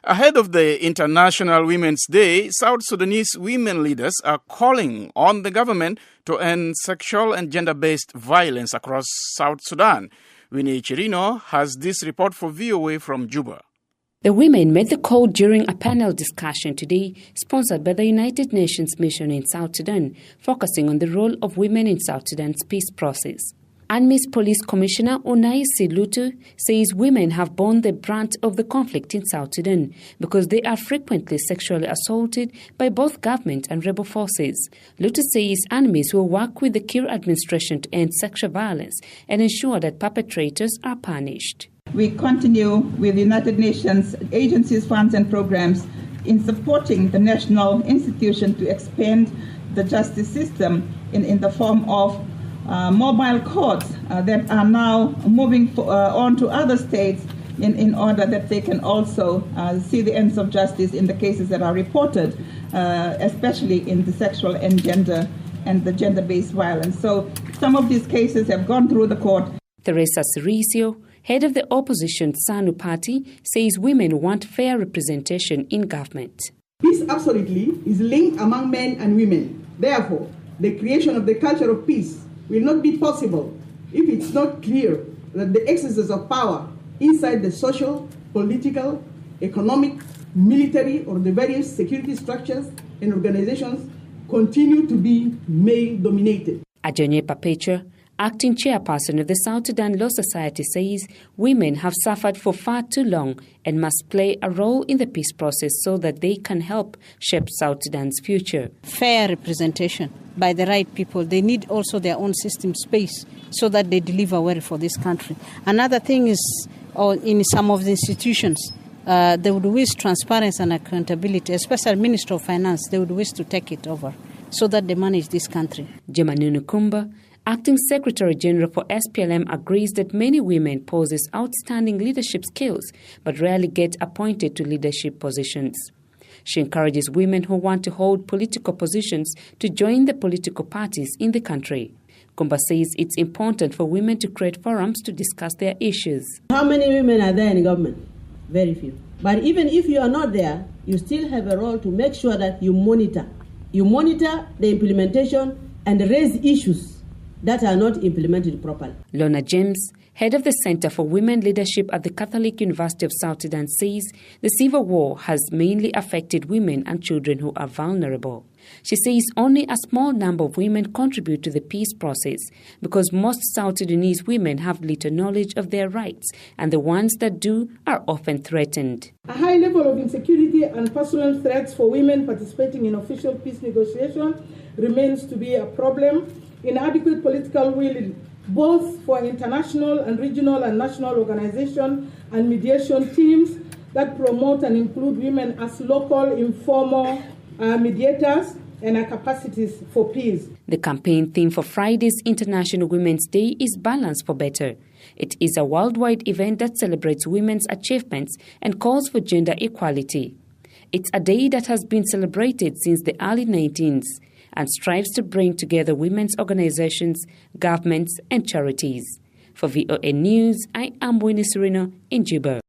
Ahead of the International Women's Day, South Sudanese women leaders are calling on the government to end sexual and gender-based violence across South Sudan. Winnie Chirino has this report for VOA from Juba. The women made the call during a panel discussion today sponsored by the United Nations mission in South Sudan, focusing on the role of women in South Sudan's peace process. UNMISS Police Commissioner Onaisi Lutu says women have borne the brunt of the conflict in South Sudan because they are frequently sexually assaulted by both government and rebel forces. Lutu says UNMISS will work with the Kir administration to end sexual violence and ensure that perpetrators are punished. We continue with United Nations agencies, funds and programs in supporting the national institution to expand the justice system in the form of mobile courts that are now moving on to other states in order that they can also see the ends of justice in the cases that are reported, especially in the sexual and the gender-based violence. So some of these cases have gone through the court. Teresa Cerisio, head of the opposition SANU party, says women want fair representation in government. Peace absolutely is linked among men and women. Therefore, the creation of the culture of peace will not be possible if it's not clear that the excesses of power inside the social, political, economic, military, or the various security structures and organizations continue to be male-dominated. Ajonye Papecha, acting chairperson of the South Sudan Law Society, says women have suffered for far too long and must play a role in the peace process so that they can help shape South Sudan's future. Fair representation by the right people. They need also their own system space so that they deliver well for this country. Another thing is, in some of the institutions, they would wish transparency and accountability, especially Minister of Finance, they would wish to take it over so that they manage this country. Jemanunu Kumba, Acting Secretary General for SPLM, agrees that many women possess outstanding leadership skills but rarely get appointed to leadership positions. She encourages women who want to hold political positions to join the political parties in the country. Kumba says it's important for women to create forums to discuss their issues. How many women are there in government? Very few. But even if you are not there, you still have a role to make sure that you monitor. You monitor the implementation and raise issues that are not implemented properly. Lorna James, head of the Center for Women Leadership at the Catholic University of South Sudan, says the civil war has mainly affected women and children who are vulnerable. She says only a small number of women contribute to the peace process because most South Sudanese women have little knowledge of their rights, and the ones that do are often threatened. A high level of insecurity and personal threats for women participating in official peace negotiations remains to be a problem. Inadequate political will, both for international and regional and national organizations and mediation teams that promote and include women as local informal mediators and our capacities for peace. The campaign theme for Friday's International Women's Day is Balance for Better. It is a worldwide event that celebrates women's achievements and calls for gender equality. It's a day that has been celebrated since the early 19th and strives to bring together women's organizations, governments, and charities. For VOA News, I am Winnie Chirino in Juba.